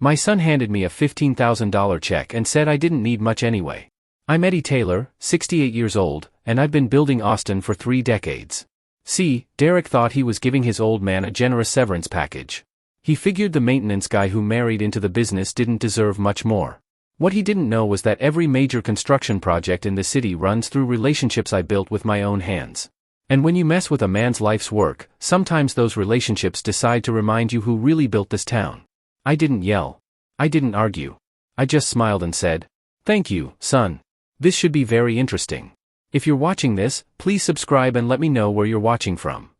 My son handed me a $15,000 check and said I didn't need much anyway. I'm Eddie Taylor, 68 years old, and I've been building Austin for 3 decades. See, Derek thought he was giving his old man a generous severance package. He figured the maintenance guy who married into the business didn't deserve much more. What he didn't know was that every major construction project in the city runs through relationships I built with my own hands. And when you mess with a man's life's work, sometimes those relationships decide to remind you who really built this town. I didn't yell. I didn't argue. I just smiled and said, "Thank you, son. This should be very interesting. If you're watching this, please subscribe and let me know where you're watching from."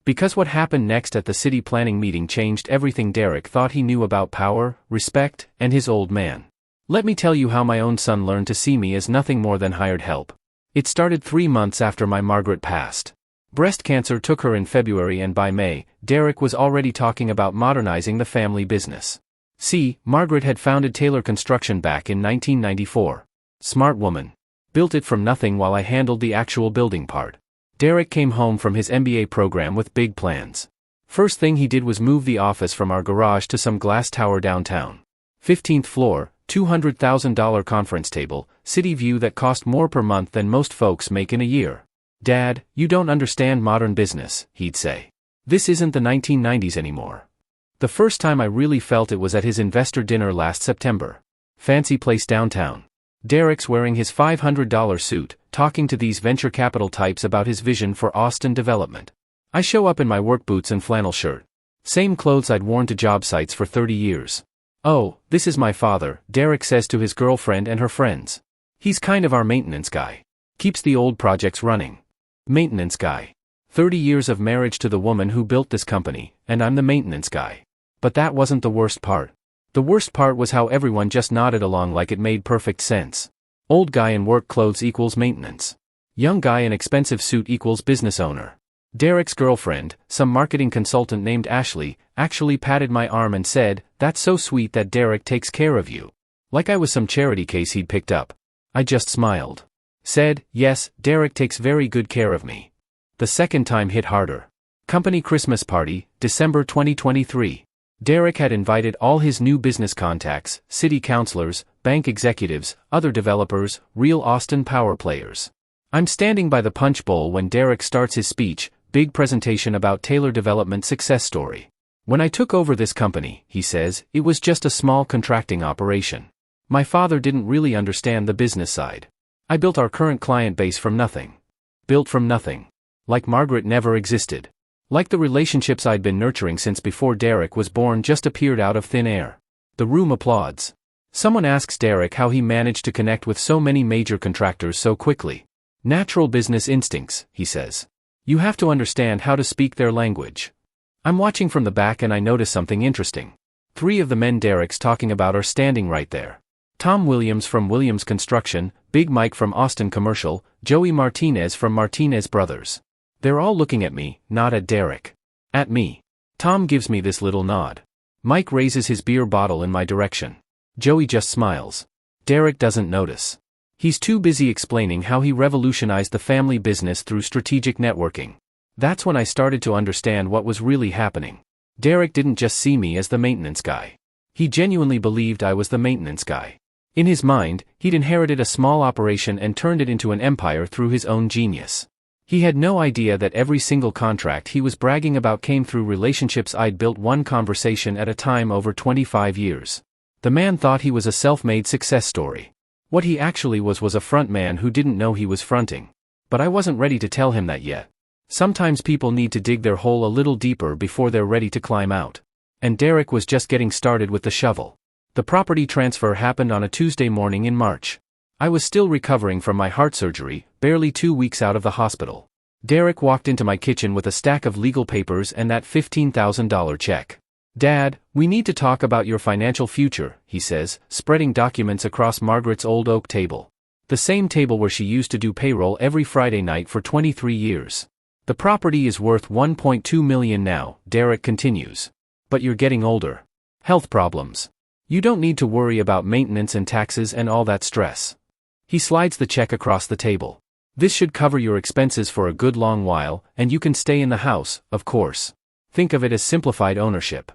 Because what happened next at the city planning meeting changed everything Derek thought he knew about power, respect, and his old man. Let me tell you how my own son learned to see me as nothing more than hired help. It started 3 months after my Margaret passed. Breast cancer took her in February, and by May, Derek was already talking about modernizing the family business. See, Margaret had founded Taylor Construction back in 1994. Smart woman. Built it from nothing while I handled the actual building part. Derek came home from his MBA program with big plans. First thing he did was move the office from our garage to some glass tower downtown. 15th floor, $200,000 conference table, city view that cost more per month than most folks make in a year. "Dad, you don't understand modern business," he'd say. "This isn't the 1990s anymore." The first time I really felt it was at his investor dinner last September. Fancy place downtown. Derek's wearing his $500 suit, talking to these venture capital types about his vision for Austin development. I show up in my work boots and flannel shirt. Same clothes I'd worn to job sites for 30 years. "Oh, this is my father," Derek says to his girlfriend and her friends. "He's kind of our maintenance guy. Keeps the old projects running." Maintenance guy. 30 years of marriage to the woman who built this company, and I'm the maintenance guy. But that wasn't the worst part. The worst part was how everyone just nodded along like it made perfect sense. Old guy in work clothes equals maintenance. Young guy in expensive suit equals business owner. Derek's girlfriend, some marketing consultant named Ashley, actually patted my arm and said, "That's so sweet that Derek takes care of you." Like I was some charity case he'd picked up. I just smiled. Said, "Yes, Derek takes very good care of me." The second time hit harder. Company Christmas party, December 2023. Derek had invited all his new business contacts, city councilors, bank executives, other developers, real Austin power players. I'm standing by the punch bowl when Derek starts his speech, big presentation about Taylor Development success story. "When I took over this company," he says, "it was just a small contracting operation. My father didn't really understand the business side. I built our current client base from nothing. Built from nothing. Like Margaret never existed. Like the relationships I'd been nurturing since before Derek was born just appeared out of thin air." The room applauds. Someone asks Derek how he managed to connect with so many major contractors so quickly. "Natural business instincts," he says. "You have to understand how to speak their language." I'm watching from the back and I notice something interesting. 3 of the men Derek's talking about are standing right there. Tom Williams from Williams Construction, Big Mike from Austin Commercial, Joey Martinez from Martinez Brothers. They're all looking at me, not at Derek. At me. Tom gives me this little nod. Mike raises his beer bottle in my direction. Joey just smiles. Derek doesn't notice. He's too busy explaining how he revolutionized the family business through strategic networking. That's when I started to understand what was really happening. Derek didn't just see me as the maintenance guy. He genuinely believed I was the maintenance guy. In his mind, he'd inherited a small operation and turned it into an empire through his own genius. He had no idea that every single contract he was bragging about came through relationships I'd built one conversation at a time over 25 years. The man thought he was a self-made success story. What he actually was a front man who didn't know he was fronting. But I wasn't ready to tell him that yet. Sometimes people need to dig their hole a little deeper before they're ready to climb out. And Derek was just getting started with the shovel. The property transfer happened on a Tuesday morning in March. I was still recovering from my heart surgery, barely 2 weeks out of the hospital. Derek walked into my kitchen with a stack of legal papers and that $15,000 check. "Dad, we need to talk about your financial future," he says, spreading documents across Margaret's old oak table. The same table where she used to do payroll every Friday night for 23 years. "The property is worth $1.2 million now," Derek continues. "But you're getting older. Health problems. You don't need to worry about maintenance and taxes and all that stress." He slides the check across the table. "This should cover your expenses for a good long while, and you can stay in the house, of course. Think of it as simplified ownership."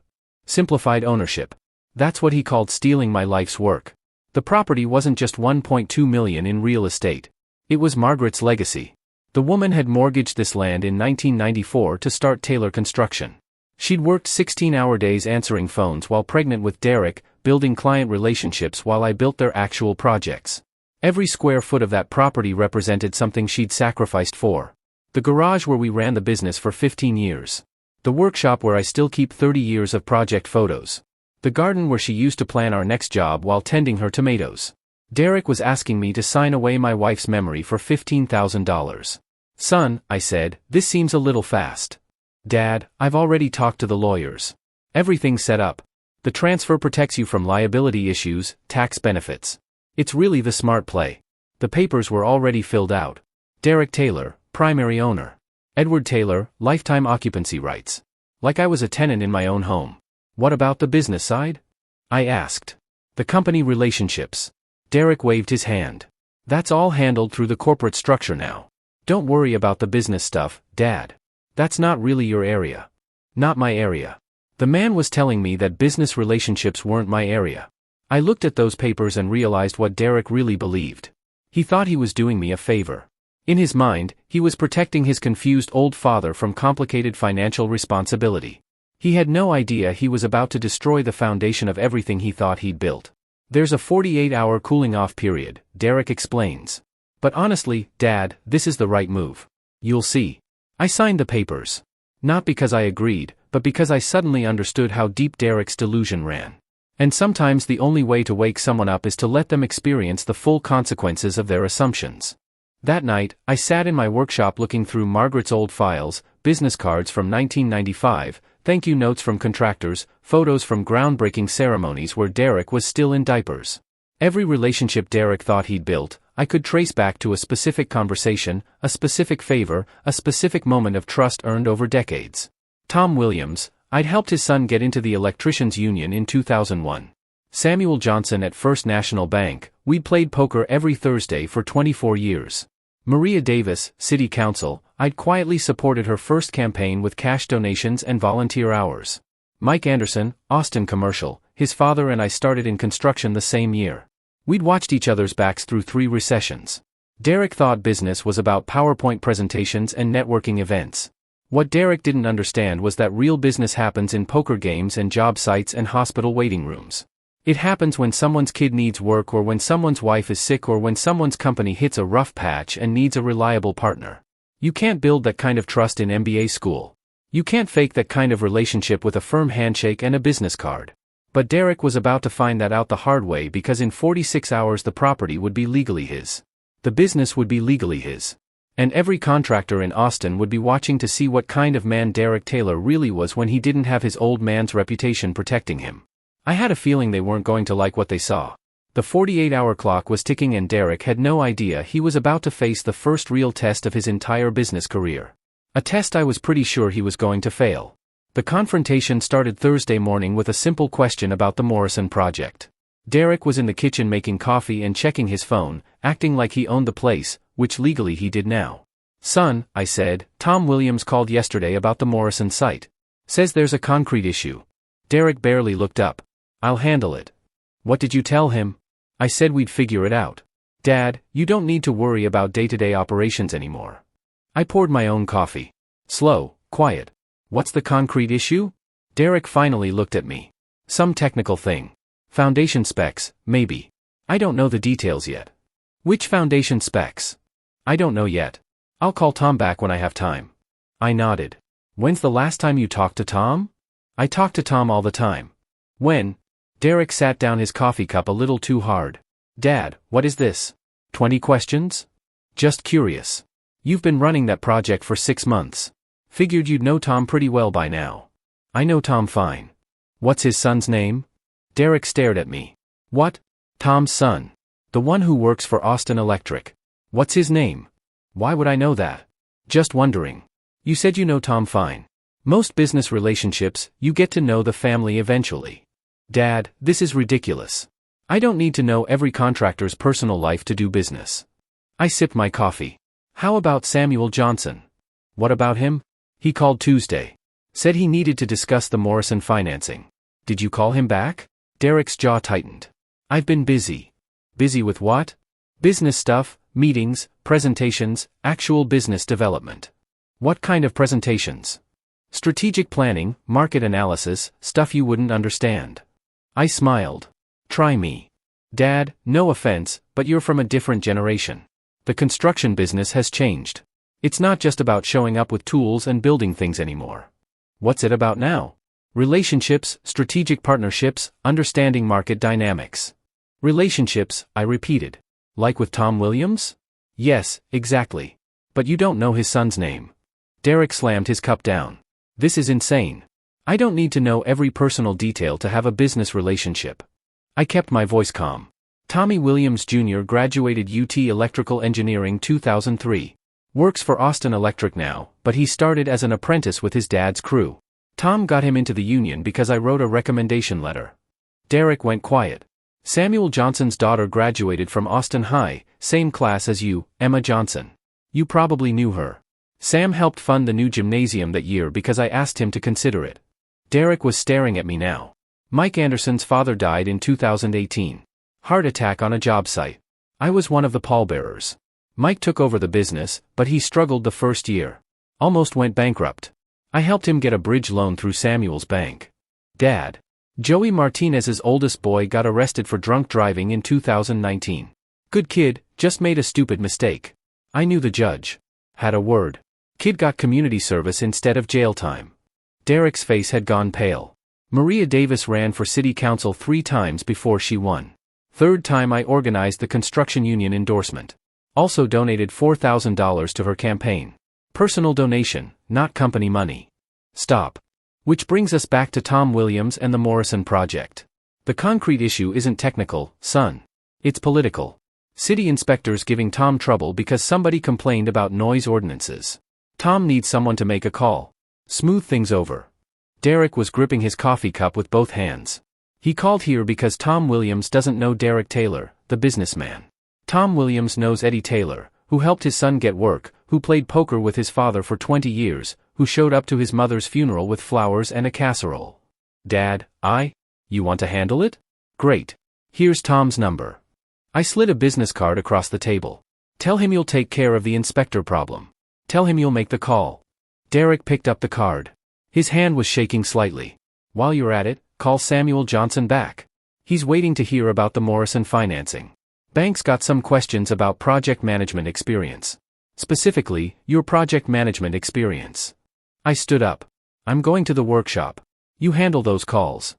Simplified ownership. That's what he called stealing my life's work. The property wasn't just $1.2 million in real estate. It was Margaret's legacy. The woman had mortgaged this land in 1994 to start Taylor Construction. She'd worked 16-hour days answering phones while pregnant with Derek, building client relationships while I built their actual projects. Every square foot of that property represented something she'd sacrificed for. The garage where we ran the business for 15 years. The workshop where I still keep 30 years of project photos. The garden where she used to plan our next job while tending her tomatoes. Derek was asking me to sign away my wife's memory for $15,000. Son, I said, this seems a little fast. Dad, I've already talked to the lawyers. Everything's set up. The transfer protects you from liability issues, tax benefits. It's really the smart play. The papers were already filled out. Derek Taylor, primary owner. Edward Taylor, lifetime occupancy rights. Like I was a tenant in my own home. What about the business side? I asked. The company relationships. Derek waved his hand. That's all handled through the corporate structure now. Don't worry about the business stuff, Dad. That's not really your area. Not my area. The man was telling me that business relationships weren't my area. I looked at those papers and realized what Derek really believed. He thought he was doing me a favor. In his mind, he was protecting his confused old father from complicated financial responsibility. He had no idea he was about to destroy the foundation of everything he thought he'd built. There's a 48-hour cooling-off period, Derek explains. But honestly, Dad, this is the right move. You'll see. I signed the papers. Not because I agreed, but because I suddenly understood how deep Derek's delusion ran. And sometimes the only way to wake someone up is to let them experience the full consequences of their assumptions. That night, I sat in my workshop looking through Margaret's old files, business cards from 1995, thank you notes from contractors, photos from groundbreaking ceremonies where Derek was still in diapers. Every relationship Derek thought he'd built, I could trace back to a specific conversation, a specific favor, a specific moment of trust earned over decades. Tom Williams, I'd helped his son get into the electricians union in 2001. Samuel Johnson at First National Bank, we'd played poker every Thursday for 24 years. Maria Davis, City Council, I'd quietly supported her first campaign with cash donations and volunteer hours. Mike Anderson, Austin Commercial, his father and I started in construction the same year. We'd watched each other's backs through 3 recessions. Derek thought business was about PowerPoint presentations and networking events. What Derek didn't understand was that real business happens in poker games and job sites and hospital waiting rooms. It happens when someone's kid needs work or when someone's wife is sick or when someone's company hits a rough patch and needs a reliable partner. You can't build that kind of trust in MBA school. You can't fake that kind of relationship with a firm handshake and a business card. But Derek was about to find that out the hard way because in 46 hours the property would be legally his. The business would be legally his. And every contractor in Austin would be watching to see what kind of man Derek Taylor really was when he didn't have his old man's reputation protecting him. I had a feeling they weren't going to like what they saw. The 48-hour clock was ticking and Derek had no idea he was about to face the first real test of his entire business career. A test I was pretty sure he was going to fail. The confrontation started Thursday morning with a simple question about the Morrison project. Derek was in the kitchen making coffee and checking his phone, acting like he owned the place, which legally he did now. Son, I said, Tom Williams called yesterday about the Morrison site. Says there's a concrete issue. Derek barely looked up. I'll handle it. What did you tell him? I said we'd figure it out. Dad, you don't need to worry about day-to-day operations anymore. I poured my own coffee. Slow, quiet. What's the concrete issue? Derek finally looked at me. Some technical thing. Foundation specs, maybe. I don't know the details yet. Which foundation specs? I don't know yet. I'll call Tom back when I have time. I nodded. When's the last time you talked to Tom? I talk to Tom all the time. When? Derek sat down his coffee cup a little too hard. Dad, what is this? 20 questions? Just curious. You've been running that project for 6 months. Figured you'd know Tom pretty well by now. I know Tom fine. What's his son's name? Derek stared at me. What? Tom's son. The one who works for Austin Electric. What's his name? Why would I know that? Just wondering. You said you know Tom fine. Most business relationships, you get to know the family eventually. Dad, this is ridiculous. I don't need to know every contractor's personal life to do business. I sipped my coffee. How about Samuel Johnson? What about him? He called Tuesday. Said he needed to discuss the Morrison financing. Did you call him back? Derek's jaw tightened. I've been busy. Busy with what? Business stuff, meetings, presentations, actual business development. What kind of presentations? Strategic planning, market analysis, stuff you wouldn't understand. I smiled. Try me. Dad, no offense, but you're from a different generation. The construction business has changed. It's not just about showing up with tools and building things anymore. What's it about now? Relationships, strategic partnerships, understanding market dynamics. Relationships, I repeated. Like with Tom Williams? Yes, exactly. But you don't know his son's name. Derek slammed his cup down. This is insane. I don't need to know every personal detail to have a business relationship. I kept my voice calm. Tommy Williams Jr. graduated UT Electrical Engineering 2003. Works for Austin Electric now, but he started as an apprentice with his dad's crew. Tom got him into the union because I wrote a recommendation letter. Derek went quiet. Samuel Johnson's daughter graduated from Austin High, same class as you, Emma Johnson. You probably knew her. Sam helped fund the new gymnasium that year because I asked him to consider it. Derek was staring at me now. Mike Anderson's father died in 2018. Heart attack on a job site. I was one of the pallbearers. Mike took over the business, but he struggled the first year. Almost went bankrupt. I helped him get a bridge loan through Samuel's bank. Dad. Joey Martinez's oldest boy got arrested for drunk driving in 2019. Good kid, just made a stupid mistake. I knew the judge. Had a word. Kid got community service instead of jail time. Derek's face had gone pale. Maria Davis ran for city council 3 times before she won. 3rd time I organized the construction union endorsement. Also donated $4,000 to her campaign. Personal donation, not company money. Stop. Which brings us back to Tom Williams and the Morrison project. The concrete issue isn't technical, son. It's political. City inspectors giving Tom trouble because somebody complained about noise ordinances. Tom needs someone to make a call. Smooth things over. Derek was gripping his coffee cup with both hands. He called here because Tom Williams doesn't know Derek Taylor, the businessman. Tom Williams knows Eddie Taylor, who helped his son get work, who played poker with his father for 20 years, who showed up to his mother's funeral with flowers and a casserole. Dad, you want to handle it? Great. Here's Tom's number. I slid a business card across the table. Tell him you'll take care of the inspector problem. Tell him you'll make the call. Derek picked up the card. His hand was shaking slightly. While you're at it, call Samuel Johnson back. He's waiting to hear about the Morrison financing. Bank's got some questions about project management experience. Specifically, your project management experience. I stood up. I'm going to the workshop. You handle those calls.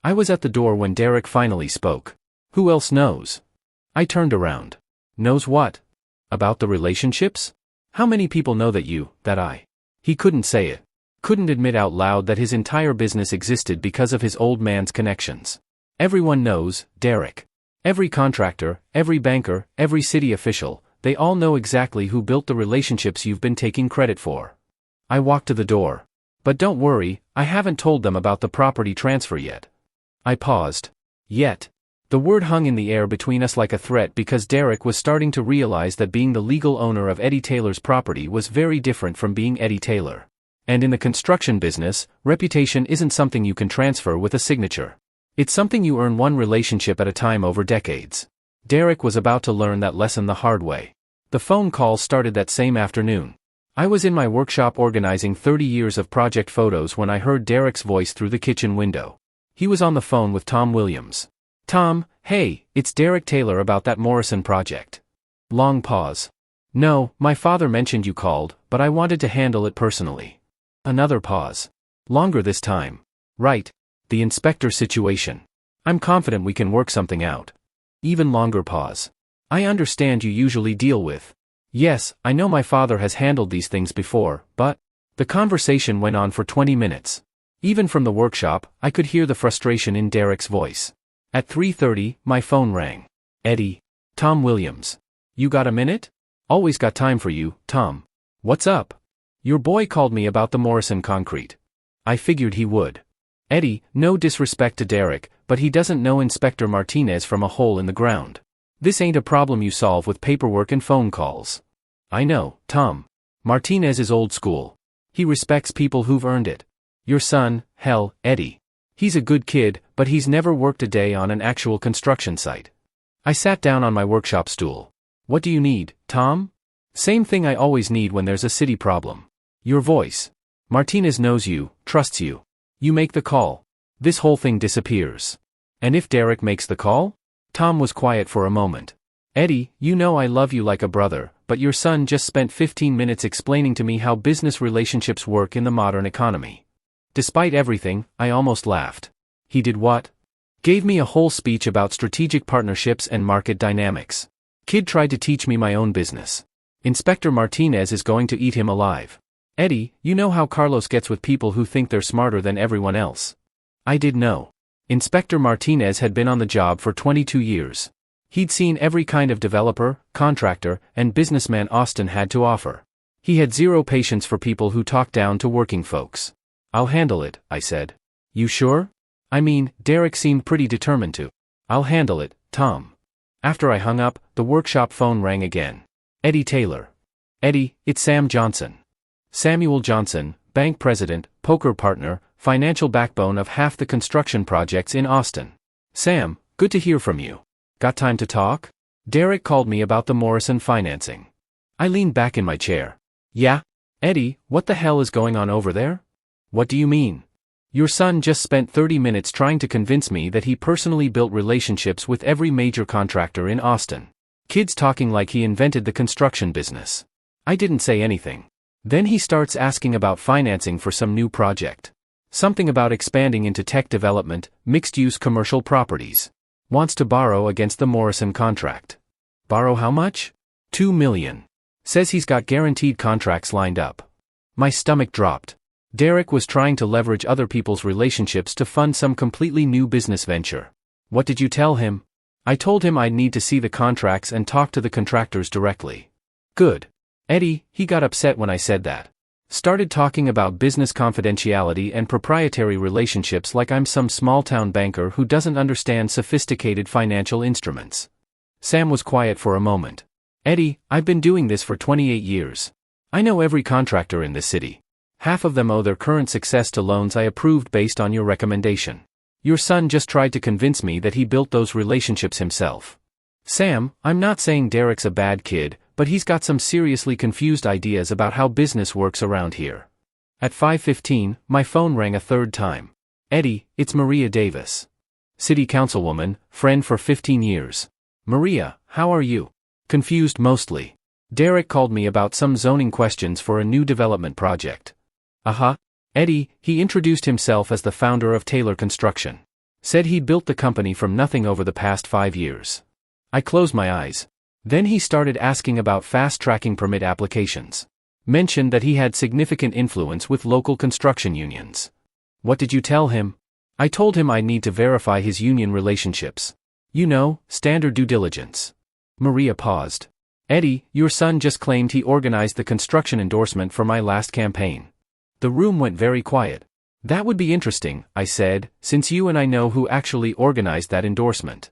I was at the door when Derek finally spoke. Who else knows? I turned around. Knows what? About the relationships? How many people know that I? He couldn't say it. Couldn't admit out loud that his entire business existed because of his old man's connections. Everyone knows, Derek. Every contractor, every banker, every city official, they all know exactly who built the relationships you've been taking credit for. I walked to the door. But don't worry, I haven't told them about the property transfer yet. I paused. Yet. The word hung in the air between us like a threat because Derek was starting to realize that being the legal owner of Eddie Taylor's property was very different from being Eddie Taylor. And in the construction business, reputation isn't something you can transfer with a signature. It's something you earn one relationship at a time over decades. Derek was about to learn that lesson the hard way. The phone call started that same afternoon. I was in my workshop organizing 30 years of project photos when I heard Derek's voice through the kitchen window. He was on the phone with Tom Williams. Tom, hey, it's Derek Taylor about that Morrison project. Long pause. No, my father mentioned you called, but I wanted to handle it personally. Another pause. Longer this time. Right. The inspector situation. I'm confident we can work something out. Even longer pause. I understand you usually deal with. Yes, I know my father has handled these things before, but... The conversation went on for 20 minutes. Even from the workshop, I could hear the frustration in Derek's voice. At 3:30, my phone rang. Eddie. Tom Williams. You got a minute? Always got time for you, Tom. What's up? Your boy called me about the Morrison concrete. I figured he would. Eddie, no disrespect to Derek, but he doesn't know Inspector Martinez from a hole in the ground. This ain't a problem you solve with paperwork and phone calls. I know, Tom. Martinez is old school. He respects people who've earned it. Your son, hell, Eddie. He's a good kid, but he's never worked a day on an actual construction site. I sat down on my workshop stool. What do you need, Tom? Same thing I always need when there's a city problem. Your voice. Martinez knows you, trusts you. You make the call. This whole thing disappears. And if Derek makes the call? Tom was quiet for a moment. Eddie, you know I love you like a brother, but your son just spent 15 minutes explaining to me how business relationships work in the modern economy. Despite everything, I almost laughed. He did what? Gave me a whole speech about strategic partnerships and market dynamics. Kid tried to teach me my own business. Inspector Martinez is going to eat him alive. Eddie, you know how Carlos gets with people who think they're smarter than everyone else. I did know. Inspector Martinez had been on the job for 22 years. He'd seen every kind of developer, contractor, and businessman Austin had to offer. He had zero patience for people who talked down to working folks. I'll handle it, I said. You sure? I mean, Derek seemed pretty determined to. I'll handle it, Tom. After I hung up, the workshop phone rang again. Eddie Taylor. Eddie, it's Sam Johnson. Samuel Johnson, bank president, poker partner, financial backbone of half the construction projects in Austin. Sam, good to hear from you. Got time to talk? Derek called me about the Morrison financing. I leaned back in my chair. Yeah? Eddie, what the hell is going on over there? What do you mean? Your son just spent 30 minutes trying to convince me that he personally built relationships with every major contractor in Austin. Kid's talking like he invented the construction business. I didn't say anything. Then he starts asking about financing for some new project. Something about expanding into tech development, mixed-use commercial properties. Wants to borrow against the Morrison contract. Borrow how much? $2 million. Says he's got guaranteed contracts lined up. My stomach dropped. Derek was trying to leverage other people's relationships to fund some completely new business venture. What did you tell him? I told him I'd need to see the contracts and talk to the contractors directly. Good. Eddie, he got upset when I said that. Started talking about business confidentiality and proprietary relationships like I'm some small-town banker who doesn't understand sophisticated financial instruments. Sam was quiet for a moment. Eddie, I've been doing this for 28 years. I know every contractor in this city. Half of them owe their current success to loans I approved based on your recommendation. Your son just tried to convince me that he built those relationships himself. Sam, I'm not saying Derek's a bad kid, but he's got some seriously confused ideas about how business works around here. At 5:15, my phone rang a third time. Eddie, it's Maria Davis. City councilwoman, friend for 15 years. Maria, how are you? Confused mostly. Derek called me about some zoning questions for a new development project. Eddie, he introduced himself as the founder of Taylor Construction. Said he'd built the company from nothing over the past 5 years. I closed my eyes. Then he started asking about fast-tracking permit applications. Mentioned that he had significant influence with local construction unions. What did you tell him? I told him I'd need to verify his union relationships. You know, standard due diligence. Maria paused. Eddie, your son just claimed he organized the construction endorsement for my last campaign. The room went very quiet. That would be interesting, I said, since you and I know who actually organized that endorsement.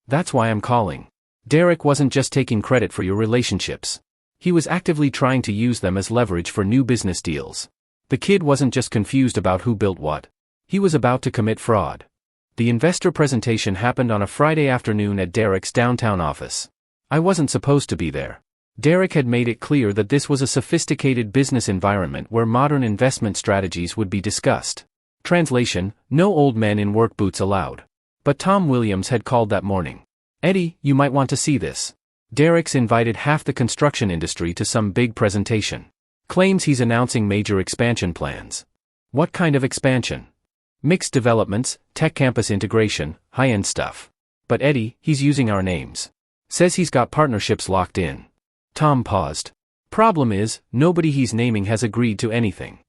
That's why I'm calling. Derek wasn't just taking credit for your relationships. He was actively trying to use them as leverage for new business deals. The kid wasn't just confused about who built what. He was about to commit fraud. The investor presentation happened on a Friday afternoon at Derek's downtown office. I wasn't supposed to be there. Derek had made it clear that this was a sophisticated business environment where modern investment strategies would be discussed. Translation, no old men in work boots allowed. But Tom Williams had called that morning. Eddie, you might want to see this. Derek's invited half the construction industry to some big presentation. Claims he's announcing major expansion plans. What kind of expansion? Mixed developments, tech campus integration, high-end stuff. But Eddie, he's using our names. Says he's got partnerships locked in. Tom paused. Problem is, nobody he's naming has agreed to anything.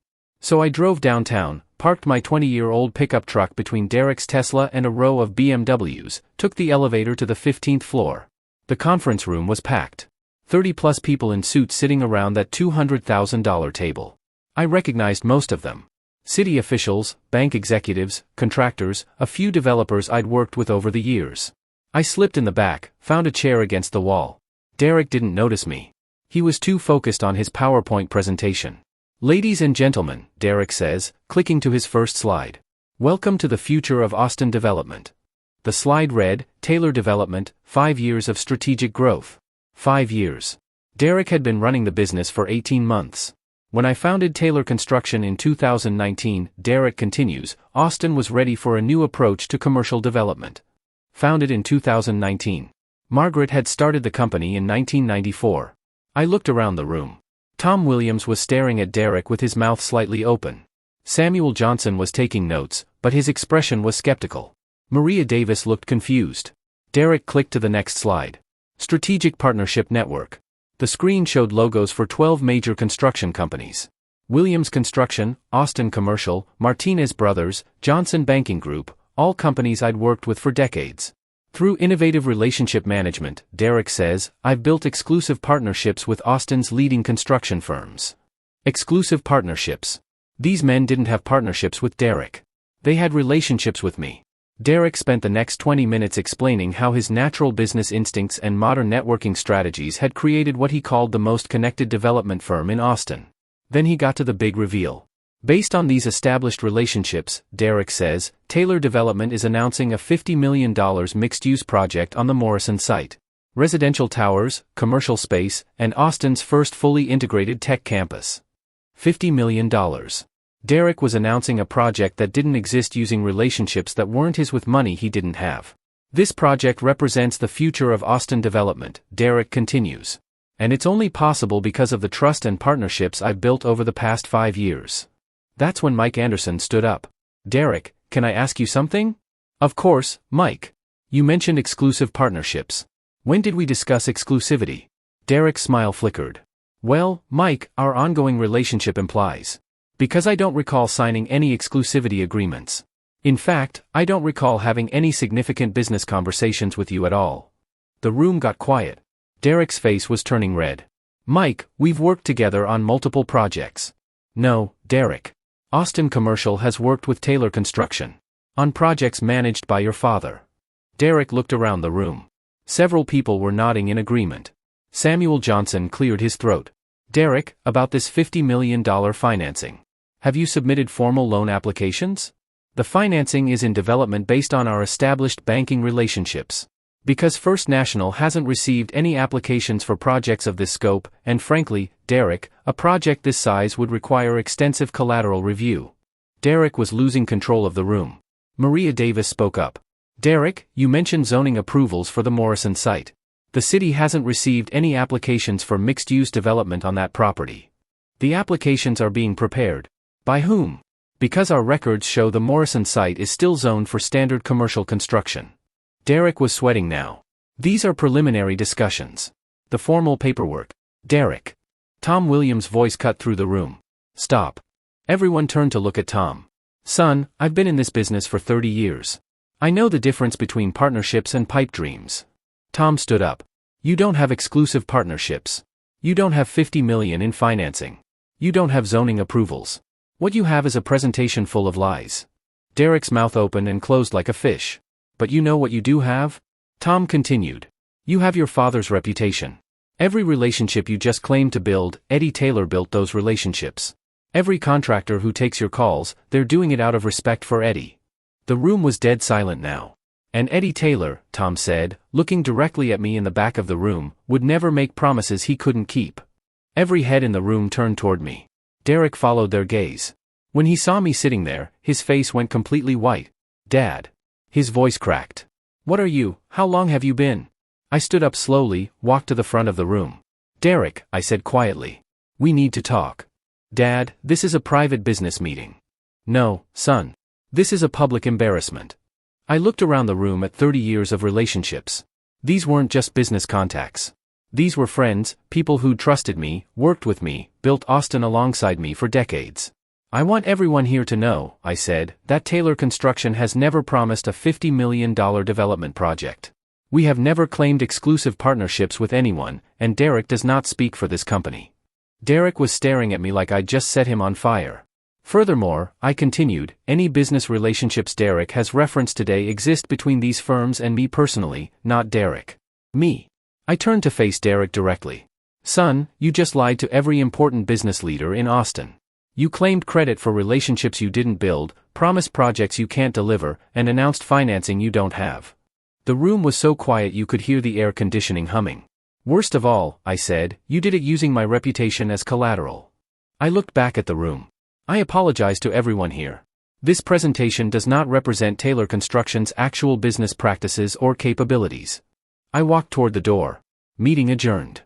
So I drove downtown, parked my 20-year-old pickup truck between Derek's Tesla and a row of BMWs, took the elevator to the 15th floor. The conference room was packed. 30-plus people in suits sitting around that $200,000 table. I recognized most of them. City officials, bank executives, contractors, a few developers I'd worked with over the years. I slipped in the back, found a chair against the wall. Derek didn't notice me. He was too focused on his PowerPoint presentation. Ladies and gentlemen, Derek says, clicking to his first slide. Welcome to the future of Austin development. The slide read, Taylor Development, 5 years of strategic growth. 5 years. Derek had been running the business for 18 months. When I founded Taylor Construction in 2019, Derek continues, Austin was ready for a new approach to commercial development. Founded in 2019. Margaret had started the company in 1994. I looked around the room. Tom Williams was staring at Derek with his mouth slightly open. Samuel Johnson was taking notes, but his expression was skeptical. Maria Davis looked confused. Derek clicked to the next slide. Strategic Partnership Network. The screen showed logos for 12 major construction companies. Williams Construction, Austin Commercial, Martinez Brothers, Johnson Banking Group, all companies I'd worked with for decades. Through innovative relationship management, Derek says, I've built exclusive partnerships with Austin's leading construction firms. Exclusive partnerships. These men didn't have partnerships with Derek. They had relationships with me. Derek spent the next 20 minutes explaining how his natural business instincts and modern networking strategies had created what he called the most connected development firm in Austin. Then he got to the big reveal. Based on these established relationships, Derek says, Taylor Development is announcing a $50 million mixed-use project on the Morrison site. Residential towers, commercial space, and Austin's first fully integrated tech campus. $50 million. Derek was announcing a project that didn't exist using relationships that weren't his with money he didn't have. This project represents the future of Austin development, Derek continues. And it's only possible because of the trust and partnerships I've built over the past 5 years. That's when Mike Anderson stood up. Derek, can I ask you something? Of course, Mike. You mentioned exclusive partnerships. When did we discuss exclusivity? Derek's smile flickered. Well, Mike, our ongoing relationship implies. Because I don't recall signing any exclusivity agreements. In fact, I don't recall having any significant business conversations with you at all. The room got quiet. Derek's face was turning red. Mike, we've worked together on multiple projects. No, Derek. Austin Commercial has worked with Taylor Construction. On projects managed by your father. Derek looked around the room. Several people were nodding in agreement. Samuel Johnson cleared his throat. Derek, about this $50 million financing. Have you submitted formal loan applications? The financing is in development based on our established banking relationships. Because First National hasn't received any applications for projects of this scope, and frankly, Derek, a project this size would require extensive collateral review. Derek was losing control of the room. Maria Davis spoke up. Derek, you mentioned zoning approvals for the Morrison site. The city hasn't received any applications for mixed-use development on that property. The applications are being prepared. By whom? Because our records show the Morrison site is still zoned for standard commercial construction. Derek was sweating now. These are preliminary discussions. The formal paperwork. Derek. Tom Williams' voice cut through the room. Stop. Everyone turned to look at Tom. Son, I've been in this business for 30 years. I know the difference between partnerships and pipe dreams. Tom stood up. You don't have exclusive partnerships. You don't have $50 million in financing. You don't have zoning approvals. What you have is a presentation full of lies. Derek's mouth opened and closed like a fish. But you know what you do have? Tom continued. You have your father's reputation. Every relationship you just claimed to build, Eddie Taylor built those relationships. Every contractor who takes your calls, they're doing it out of respect for Eddie. The room was dead silent now. And Eddie Taylor, Tom said, looking directly at me in the back of the room, would never make promises he couldn't keep. Every head in the room turned toward me. Derek followed their gaze. When he saw me sitting there, his face went completely white. Dad. His voice cracked. What are you? How long have you been? I stood up slowly, walked to the front of the room. Derek, I said quietly. We need to talk. Dad, this is a private business meeting. No, son. This is a public embarrassment. I looked around the room at 30 years of relationships. These weren't just business contacts. These were friends, people who trusted me, worked with me, built Austin alongside me for decades. I want everyone here to know, I said, that Taylor Construction has never promised a $50 million development project. We have never claimed exclusive partnerships with anyone, and Derek does not speak for this company. Derek was staring at me like I'd just set him on fire. Furthermore, I continued, any business relationships Derek has referenced today exist between these firms and me personally, not Derek. Me. I turned to face Derek directly. Son, you just lied to every important business leader in Austin. You claimed credit for relationships you didn't build, promised projects you can't deliver, and announced financing you don't have. The room was so quiet you could hear the air conditioning humming. Worst of all, I said, you did it using my reputation as collateral. I looked back at the room. I apologize to everyone here. This presentation does not represent Taylor Construction's actual business practices or capabilities. I walked toward the door. Meeting adjourned.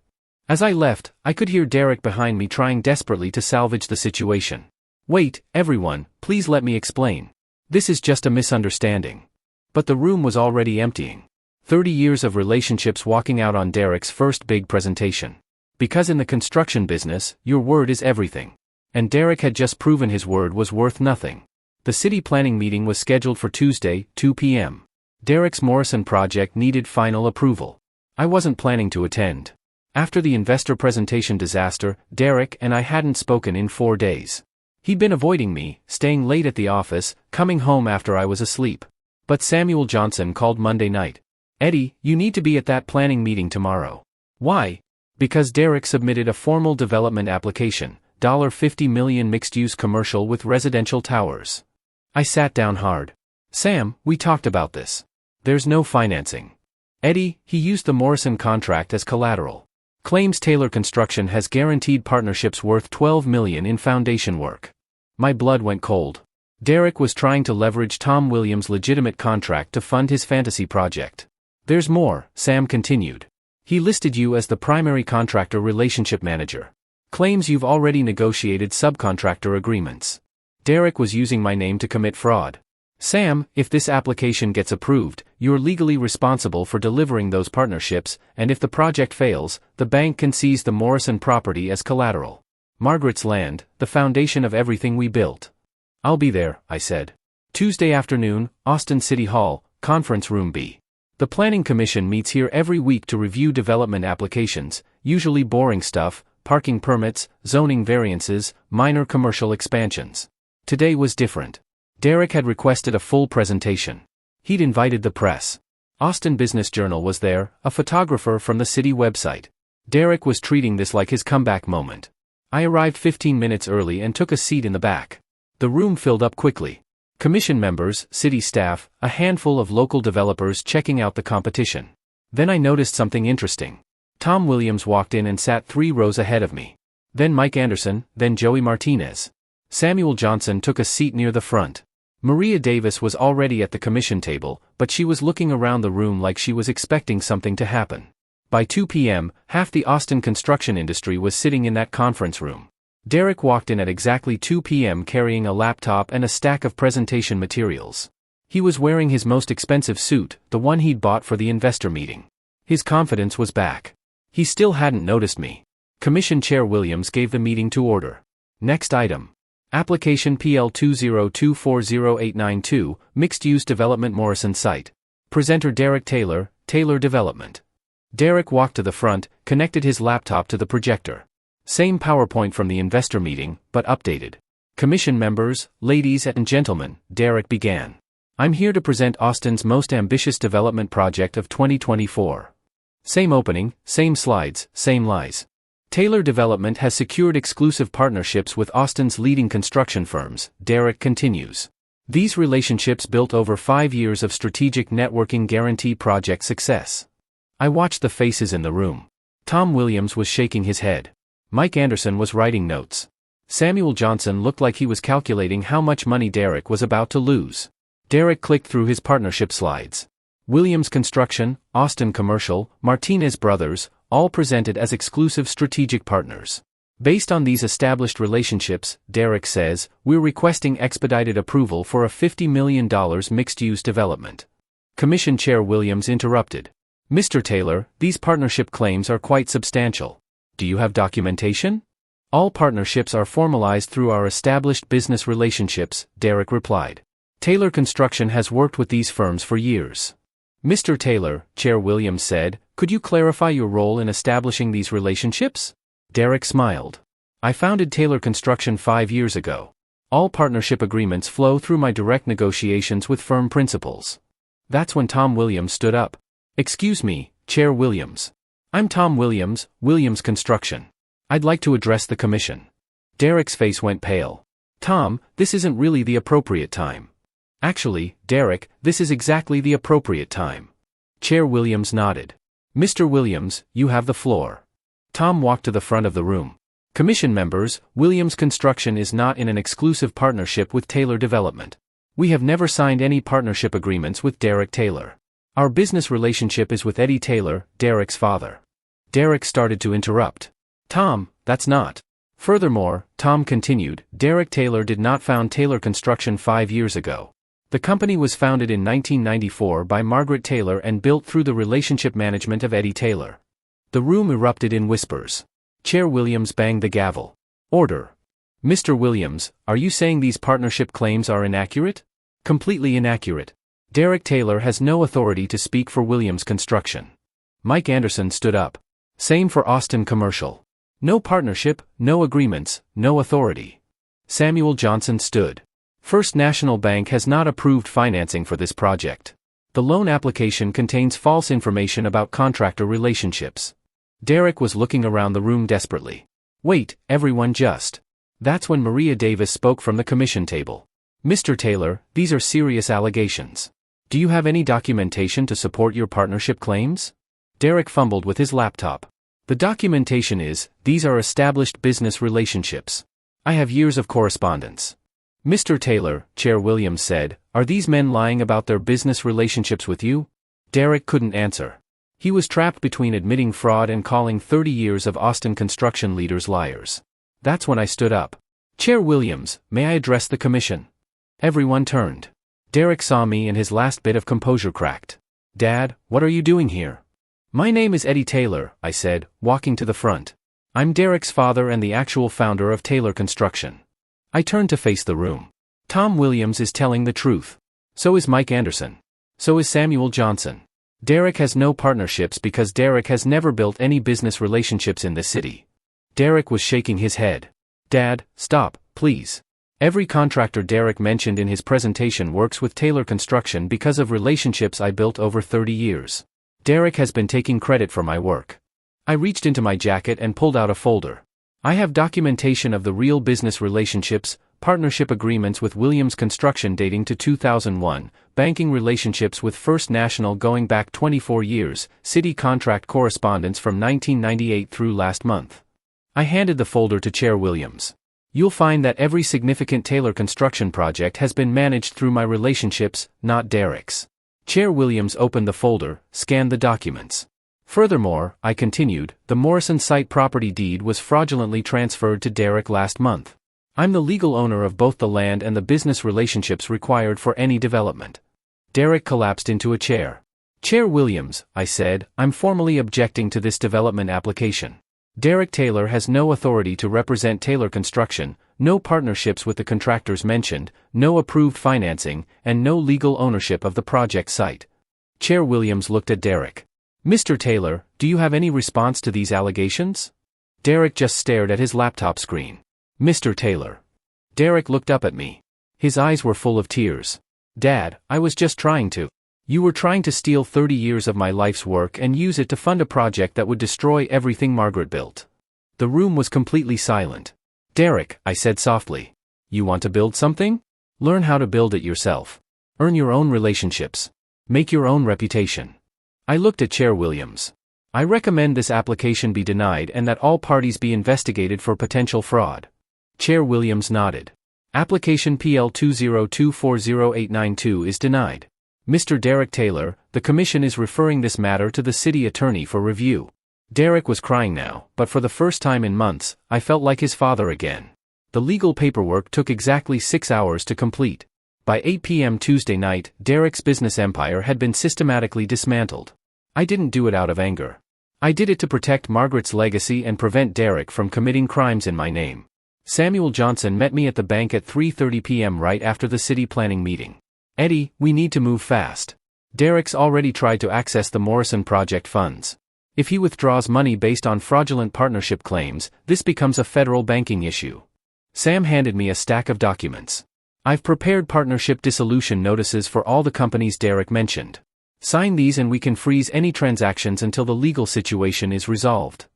As I left, I could hear Derek behind me trying desperately to salvage the situation. Wait, everyone, please let me explain. This is just a misunderstanding. But the room was already emptying. 30 years of relationships walking out on Derek's first big presentation. Because in the construction business, your word is everything. And Derek had just proven his word was worth nothing. The city planning meeting was scheduled for Tuesday, 2 p.m. Derek's Morrison project needed final approval. I wasn't planning to attend. After the investor presentation disaster, Derek and I hadn't spoken in 4 days. He'd been avoiding me, staying late at the office, coming home after I was asleep. But Samuel Johnson called Monday night. Eddie, you need to be at that planning meeting tomorrow. Why? Because Derek submitted a formal development application, $50 million mixed-use commercial with residential towers. I sat down hard. Sam, we talked about this. There's no financing. Eddie, he used the Morrison contract as collateral. Claims Taylor Construction has guaranteed partnerships worth $12 million in foundation work. My blood went cold. Derek was trying to leverage Tom Williams' legitimate contract to fund his fantasy project. There's more, Sam continued. He listed you as the primary contractor relationship manager. Claims you've already negotiated subcontractor agreements. Derek was using my name to commit fraud. Sam, if this application gets approved, you're legally responsible for delivering those partnerships, and if the project fails, the bank can seize the Morrison property as collateral. Margaret's land, the foundation of everything we built. I'll be there, I said. Tuesday afternoon, Austin City Hall, Conference Room B. The Planning Commission meets here every week to review development applications, usually boring stuff, parking permits, zoning variances, minor commercial expansions. Today was different. Derek had requested a full presentation. He'd invited the press. Austin Business Journal was there, a photographer from the city website. Derek was treating this like his comeback moment. I arrived 15 minutes early and took a seat in the back. The room filled up quickly. Commission members, city staff, a handful of local developers checking out the competition. Then I noticed something interesting. Tom Williams walked in and sat 3 rows ahead of me. Then Mike Anderson, then Joey Martinez. Samuel Johnson took a seat near the front. Maria Davis was already at the commission table, but she was looking around the room like she was expecting something to happen. By 2 p.m., half the Austin construction industry was sitting in that conference room. Derek walked in at exactly 2 p.m. carrying a laptop and a stack of presentation materials. He was wearing his most expensive suit, the one he'd bought for the investor meeting. His confidence was back. He still hadn't noticed me. Commission Chair Williams gave the meeting to order. Next item. Application PL 202408892, Mixed-Use Development Morrison Site. Presenter Derek Taylor, Taylor Development. Derek walked to the front, connected his laptop to the projector. Same PowerPoint from the investor meeting, but updated. Commission members, ladies and gentlemen, Derek began. I'm here to present Austin's most ambitious development project of 2024. Same opening, same slides, same lies. Taylor Development has secured exclusive partnerships with Austin's leading construction firms, Derek continues. These relationships built over 5 years of strategic networking guarantee project success. I watched the faces in the room. Tom Williams was shaking his head. Mike Anderson was writing notes. Samuel Johnson looked like he was calculating how much money Derek was about to lose. Derek clicked through his partnership slides. Williams Construction, Austin Commercial, Martinez Brothers, all presented as exclusive strategic partners. Based on these established relationships, Derek says, we're requesting expedited approval for a $50 million mixed-use development. Commission Chair Williams interrupted. Mr. Taylor, these partnership claims are quite substantial. Do you have documentation? All partnerships are formalized through our established business relationships, Derek replied. Taylor Construction has worked with these firms for years. Mr. Taylor, Chair Williams said, could you clarify your role in establishing these relationships? Derek smiled. I founded Taylor Construction 5 years ago. All partnership agreements flow through my direct negotiations with firm principals. That's when Tom Williams stood up. Excuse me, Chair Williams. I'm Tom Williams, Williams Construction. I'd like to address the commission. Derek's face went pale. Tom, this isn't really the appropriate time. Actually, Derek, this is exactly the appropriate time. Chair Williams nodded. Mr. Williams, you have the floor. Tom walked to the front of the room. Commission members, Williams Construction is not in an exclusive partnership with Taylor Development. We have never signed any partnership agreements with Derek Taylor. Our business relationship is with Eddie Taylor, Derek's father. Derek started to interrupt. Tom, that's not. Furthermore, Tom continued, Derek Taylor did not found Taylor Construction 5 years ago. The company was founded in 1994 by Margaret Taylor and built through the relationship management of Eddie Taylor. The room erupted in whispers. Chair Williams banged the gavel. Order. Mr. Williams, are you saying these partnership claims are inaccurate? Completely inaccurate. Derek Taylor has no authority to speak for Williams Construction. Mike Anderson stood up. Same for Austin Commercial. No partnership, no agreements, no authority. Samuel Johnson stood. First National Bank has not approved financing for this project. The loan application contains false information about contractor relationships. Derek was looking around the room desperately. Wait, everyone just. That's when Maria Davis spoke from the commission table. Mr. Taylor, these are serious allegations. Do you have any documentation to support your partnership claims? Derek fumbled with his laptop. The documentation is, these are established business relationships. I have years of correspondence. Mr. Taylor, Chair Williams said, are these men lying about their business relationships with you? Derek couldn't answer. He was trapped between admitting fraud and calling 30 years of Austin construction leaders liars. That's when I stood up. Chair Williams, may I address the commission? Everyone turned. Derek saw me and his last bit of composure cracked. Dad, what are you doing here? My name is Eddie Taylor, I said, walking to the front. I'm Derek's father and the actual founder of Taylor Construction. I turned to face the room. Tom Williams is telling the truth. So is Mike Anderson. So is Samuel Johnson. Derek has no partnerships because Derek has never built any business relationships in this city. Derek was shaking his head. Dad, stop, please. Every contractor Derek mentioned in his presentation works with Taylor Construction because of relationships I built over 30 years. Derek has been taking credit for my work. I reached into my jacket and pulled out a folder. I have documentation of the real business relationships, partnership agreements with Williams Construction dating to 2001, banking relationships with First National going back 24 years, city contract correspondence from 1998 through last month. I handed the folder to Chair Williams. You'll find that every significant Taylor Construction project has been managed through my relationships, not Derek's. Chair Williams opened the folder, scanned the documents. Furthermore, I continued, the Morrison site property deed was fraudulently transferred to Derek last month. I'm the legal owner of both the land and the business relationships required for any development. Derek collapsed into a chair. Chair Williams, I said, I'm formally objecting to this development application. Derek Taylor has no authority to represent Taylor Construction, no partnerships with the contractors mentioned, no approved financing, and no legal ownership of the project site. Chair Williams looked at Derek. Mr. Taylor, do you have any response to these allegations? Derek just stared at his laptop screen. Mr. Taylor. Derek looked up at me. His eyes were full of tears. Dad, I was just trying to. You were trying to steal 30 years of my life's work and use it to fund a project that would destroy everything Margaret built. The room was completely silent. Derek, I said softly. You want to build something? Learn how to build it yourself. Earn your own relationships. Make your own reputation. I looked at Chair Williams. I recommend this application be denied and that all parties be investigated for potential fraud. Chair Williams nodded. Application PL 202408892 is denied. Mr. Derek Taylor, the Commission is referring this matter to the City Attorney for review. Derek was crying now, but for the first time in months, I felt like his father again. The legal paperwork took exactly 6 hours to complete. By 8 p.m. Tuesday night, Derek's business empire had been systematically dismantled. I didn't do it out of anger. I did it to protect Margaret's legacy and prevent Derek from committing crimes in my name. Samuel Johnson met me at the bank at 3:30 p.m. right after the city planning meeting. Eddie, we need to move fast. Derek's already tried to access the Morrison project funds. If he withdraws money based on fraudulent partnership claims, this becomes a federal banking issue. Sam handed me a stack of documents. I've prepared partnership dissolution notices for all the companies Derek mentioned. Sign these and we can freeze any transactions until the legal situation is resolved.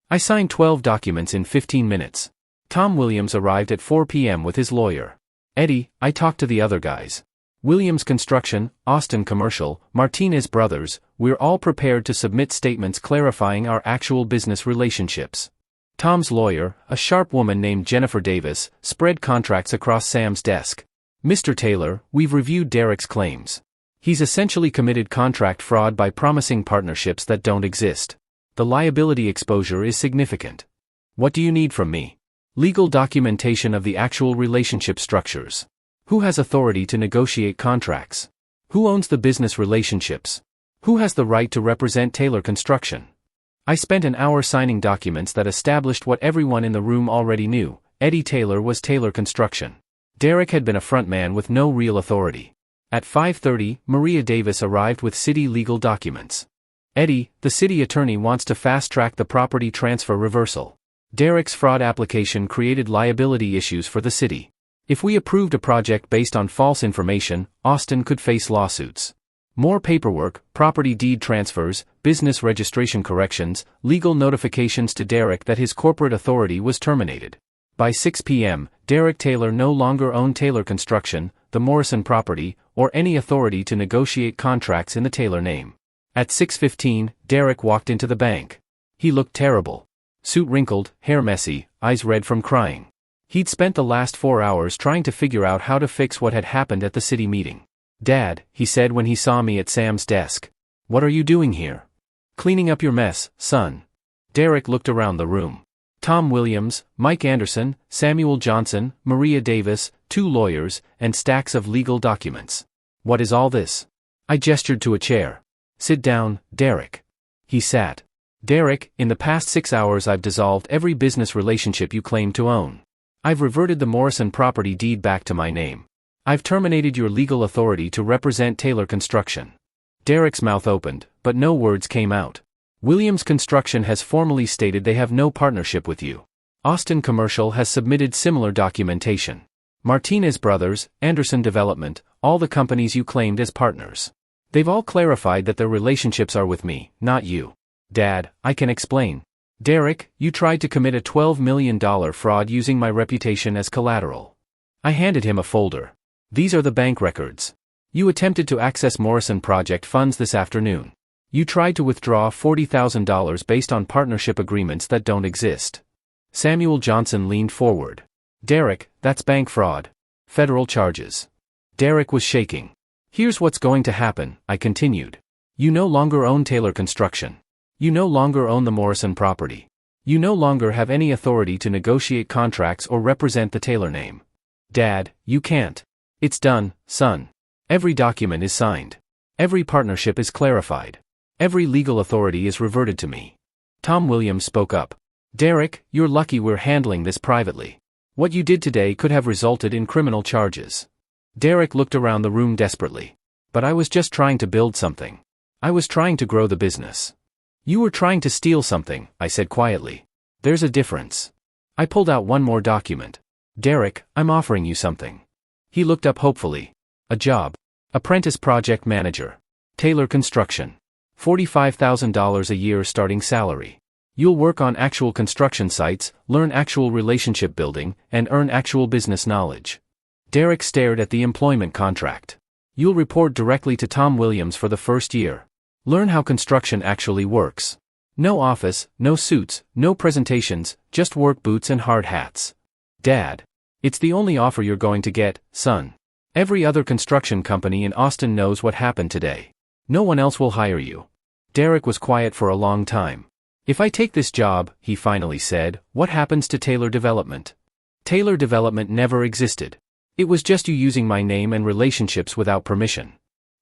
I signed 12 documents in 15 minutes. Tom Williams arrived at 4 p.m. with his lawyer. Eddie, I talked to the other guys. Williams Construction, Austin Commercial, Martinez Brothers, we're all prepared to submit statements clarifying our actual business relationships. Tom's lawyer, a sharp woman named Jennifer Davis, spread contracts across Sam's desk. Mr. Taylor, we've reviewed Derek's claims. He's essentially committed contract fraud by promising partnerships that don't exist. The liability exposure is significant. What do you need from me? Legal documentation of the actual relationship structures. Who has authority to negotiate contracts? Who owns the business relationships? Who has the right to represent Taylor Construction? I spent an hour signing documents that established what everyone in the room already knew. Eddie Taylor was Taylor Construction. Derek had been a frontman with no real authority. At 5:30, Maria Davis arrived with city legal documents. Eddie, the city attorney wants to fast-track the property transfer reversal. Derek's fraud application created liability issues for the city. If we approved a project based on false information, Austin could face lawsuits. More paperwork, property deed transfers, business registration corrections, legal notifications to Derek that his corporate authority was terminated. By 6 p.m., Derek Taylor no longer owned Taylor Construction, the Morrison property, or any authority to negotiate contracts in the Taylor name. At 6:15, Derek walked into the bank. He looked terrible. Suit wrinkled, hair messy, eyes red from crying. He'd spent the last 4 hours trying to figure out how to fix what had happened at the city meeting. "Dad," he said when he saw me at Sam's desk. "What are you doing here?" "Cleaning up your mess, son." Derek looked around the room. Tom Williams, Mike Anderson, Samuel Johnson, Maria Davis, 2 lawyers, and stacks of legal documents. "What is all this?" I gestured to a chair. "Sit down, Derek." He sat. "Derek, in the past 6 hours I've dissolved every business relationship you claim to own. I've reverted the Morrison property deed back to my name. I've terminated your legal authority to represent Taylor Construction." Derek's mouth opened, but no words came out. "Williams Construction has formally stated they have no partnership with you. Austin Commercial has submitted similar documentation. Martinez Brothers, Anderson Development, all the companies you claimed as partners. They've all clarified that their relationships are with me, not you. Dad, I can explain. Derek, you tried to commit a $12 million fraud using my reputation as collateral." I handed him a folder. "These are the bank records. You attempted to access Morrison Project funds this afternoon. You tried to withdraw $40,000 based on partnership agreements that don't exist." Samuel Johnson leaned forward. "Derek, that's bank fraud. Federal charges." Derek was shaking. "Here's what's going to happen," I continued. "You no longer own Taylor Construction. You no longer own the Morrison property. You no longer have any authority to negotiate contracts or represent the Taylor name. Dad, you can't. It's done, son. Every document is signed. Every partnership is clarified. Every legal authority is reverted to me." Tom Williams spoke up. "Derek, you're lucky we're handling this privately. What you did today could have resulted in criminal charges." Derek looked around the room desperately. "But I was just trying to build something. I was trying to grow the business." "You were trying to steal something," I said quietly. "There's a difference." I pulled out one more document. "Derek, I'm offering you something." He looked up hopefully. "A job. Apprentice project manager. Taylor Construction. $45,000 a year starting salary. You'll work on actual construction sites, learn actual relationship building, and earn actual business knowledge." Derek stared at the employment contract. "You'll report directly to Tom Williams for the first year. Learn how construction actually works. No office, no suits, no presentations, just work boots and hard hats." "Dad. It's the only offer you're going to get, son. Every other construction company in Austin knows what happened today. No one else will hire you." Derek was quiet for a long time. "If I take this job," he finally said, "what happens to Taylor Development?" "Taylor Development never existed. It was just you using my name and relationships without permission."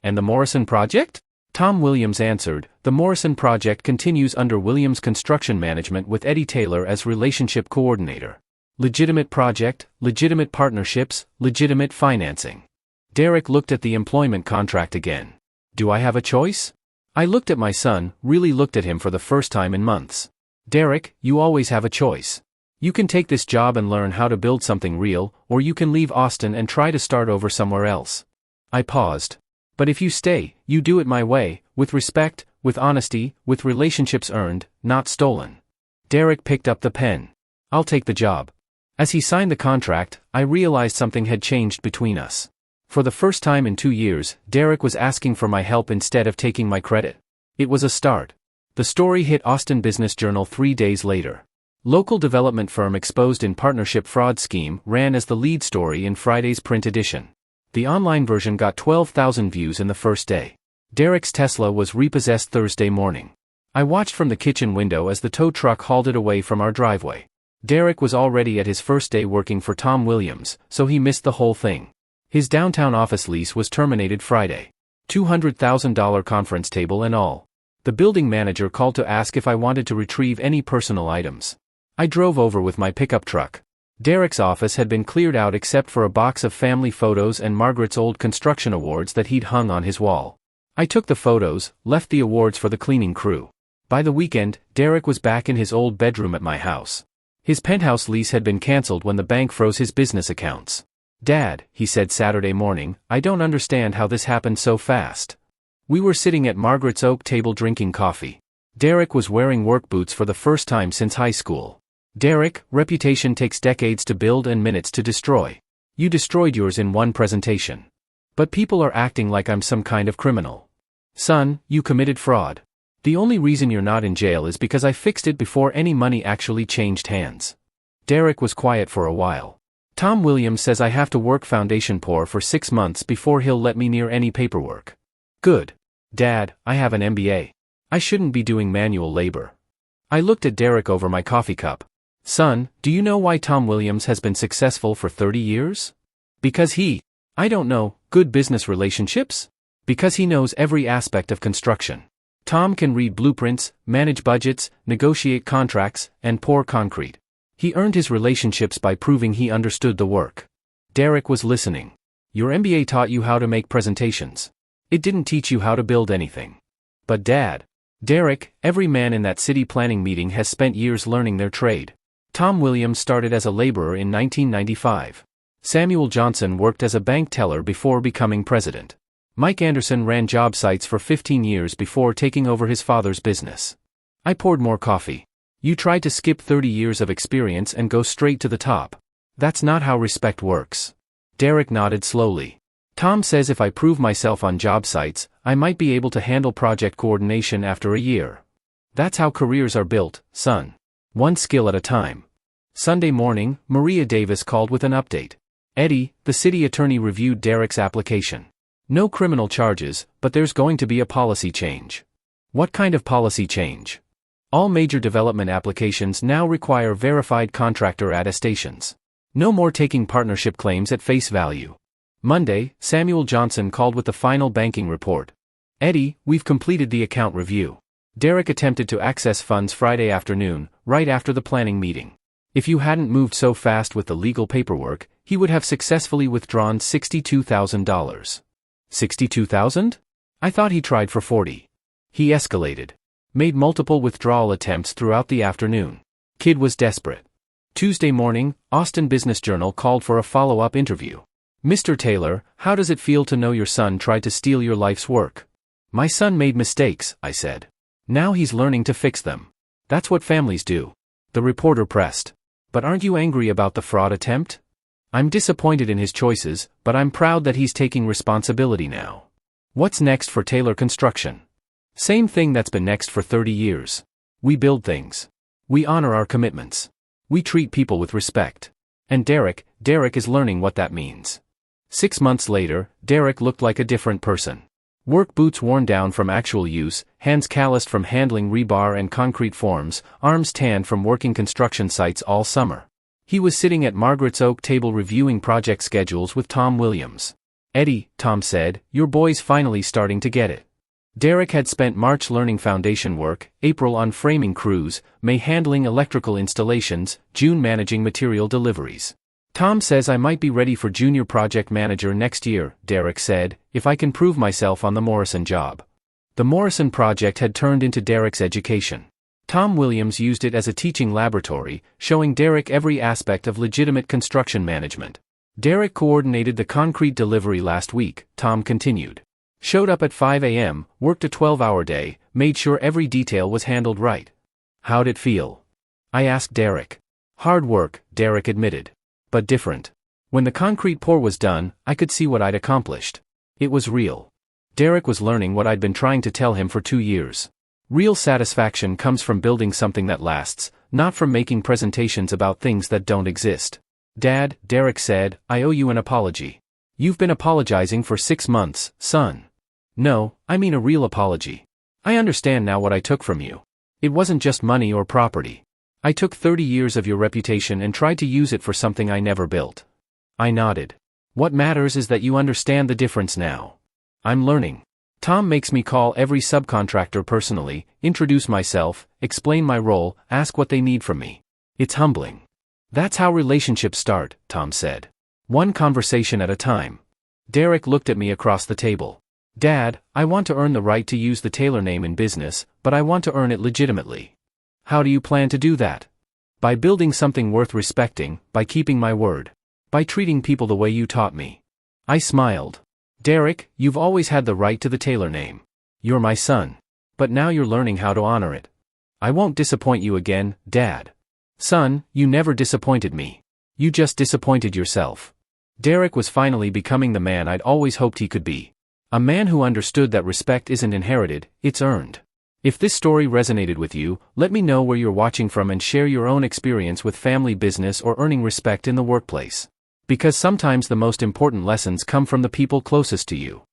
"And the Morrison Project?" Tom Williams answered, "The Morrison Project continues under Williams Construction Management with Eddie Taylor as relationship coordinator. Legitimate project, legitimate partnerships, legitimate financing." Derek looked at the employment contract again. "Do I have a choice?" I looked at my son, really looked at him for the first time in months. "Derek, you always have a choice. You can take this job and learn how to build something real, or you can leave Austin and try to start over somewhere else." I paused. "But if you stay, you do it my way, with respect, with honesty, with relationships earned, not stolen." Derek picked up the pen. "I'll take the job." As he signed the contract, I realized something had changed between us. For the first time in 2 years, Derek was asking for my help instead of taking my credit. It was a start. The story hit Austin Business Journal 3 days later. Local development firm exposed in partnership fraud scheme ran as the lead story in Friday's print edition. The online version got 12,000 views in the first day. Derek's Tesla was repossessed Thursday morning. I watched from the kitchen window as the tow truck hauled it away from our driveway. Derek was already at his first day working for Tom Williams, so he missed the whole thing. His downtown office lease was terminated Friday. $200,000 conference table and all. The building manager called to ask if I wanted to retrieve any personal items. I drove over with my pickup truck. Derek's office had been cleared out except for a box of family photos and Margaret's old construction awards that he'd hung on his wall. I took the photos, left the awards for the cleaning crew. By the weekend, Derek was back in his old bedroom at my house. His penthouse lease had been cancelled when the bank froze his business accounts. "Dad," he said Saturday morning, "I don't understand how this happened so fast." We were sitting at Margaret's oak table drinking coffee. Derek was wearing work boots for the first time since high school. "Derek, reputation takes decades to build and minutes to destroy. You destroyed yours in one presentation. But people are acting like I'm some kind of criminal. Son, you committed fraud. The only reason you're not in jail is because I fixed it before any money actually changed hands." Derek was quiet for a while. "Tom Williams says I have to work foundation pour for 6 months before he'll let me near any paperwork." "Good. Dad, I have an MBA. I shouldn't be doing manual labor." I looked at Derek over my coffee cup. "Son, do you know why Tom Williams has been successful for 30 years? Because I don't know, good business relationships? Because he knows every aspect of construction. Tom can read blueprints, manage budgets, negotiate contracts, and pour concrete. He earned his relationships by proving he understood the work." Derek was listening. "Your MBA taught you how to make presentations. It didn't teach you how to build anything." "But Dad." "Derek, every man in that city planning meeting has spent years learning their trade. Tom Williams started as a laborer in 1995. Samuel Johnson worked as a bank teller before becoming president. Mike Anderson ran job sites for 15 years before taking over his father's business." I poured more coffee. "You tried to skip 30 years of experience and go straight to the top. That's not how respect works." Derek nodded slowly. "Tom says if I prove myself on job sites, I might be able to handle project coordination after a year. That's how careers are built, son. One skill at a time." Sunday morning, Maria Davis called with an update. "Eddie, the city attorney reviewed Derek's application. No criminal charges, but there's going to be a policy change." "What kind of policy change?" "All major development applications now require verified contractor attestations. No more taking partnership claims at face value." Monday, Samuel Johnson called with the final banking report. "Eddie, we've completed the account review. Derek attempted to access funds Friday afternoon, right after the planning meeting. If you hadn't moved so fast with the legal paperwork, he would have successfully withdrawn $62,000. $62,000? I thought he tried for 40. He escalated. Made multiple withdrawal attempts throughout the afternoon. Kid was desperate." Tuesday morning, Austin Business Journal called for a follow-up interview. "Mr. Taylor, how does it feel to know your son tried to steal your life's work?" "My son made mistakes," I said. "Now he's learning to fix them. That's what families do." The reporter pressed. "But aren't you angry about the fraud attempt?" "I'm disappointed in his choices, but I'm proud that he's taking responsibility now." "What's next for Taylor Construction?" "Same thing that's been next for 30 years. We build things. We honor our commitments. We treat people with respect. And Derek is learning what that means." 6 months later, Derek looked like a different person. Work boots worn down from actual use, hands calloused from handling rebar and concrete forms, arms tanned from working construction sites all summer. He was sitting at Margaret's oak table reviewing project schedules with Tom Williams. "Eddie," Tom said, "your boy's finally starting to get it." Derek had spent March learning foundation work, April on framing crews, May handling electrical installations, June managing material deliveries. "Tom says I might be ready for junior project manager next year," Derek said, "if I can prove myself on the Morrison job." The Morrison project had turned into Derek's education. Tom Williams used it as a teaching laboratory, showing Derek every aspect of legitimate construction management. "Derek coordinated the concrete delivery last week," Tom continued. "Showed up at 5 a.m., worked a 12-hour day, made sure every detail was handled right." "How'd it feel?" I asked Derek. Hard work, Derek admitted. But different. When the concrete pour was done, I could see what I'd accomplished. It was real. Derek was learning what I'd been trying to tell him for 2 years. Real satisfaction comes from building something that lasts, not from making presentations about things that don't exist. Dad, Derek said, I owe you an apology. You've been apologizing for 6 months, son. No, I mean a real apology. I understand now what I took from you. It wasn't just money or property. I took 30 years of your reputation and tried to use it for something I never built. I nodded. What matters is that you understand the difference now. I'm learning. Tom makes me call every subcontractor personally, introduce myself, explain my role, ask what they need from me. It's humbling. That's how relationships start, Tom said. One conversation at a time. Derek looked at me across the table. Dad, I want to earn the right to use the Taylor name in business, but I want to earn it legitimately. How do you plan to do that? By building something worth respecting, by keeping my word. By treating people the way you taught me. I smiled. Derek, you've always had the right to the Taylor name. You're my son. But now you're learning how to honor it. I won't disappoint you again, Dad. Son, you never disappointed me. You just disappointed yourself. Derek was finally becoming the man I'd always hoped he could be. A man who understood that respect isn't inherited, it's earned. If this story resonated with you, let me know where you're watching from and share your own experience with family business or earning respect in the workplace. Because sometimes the most important lessons come from the people closest to you.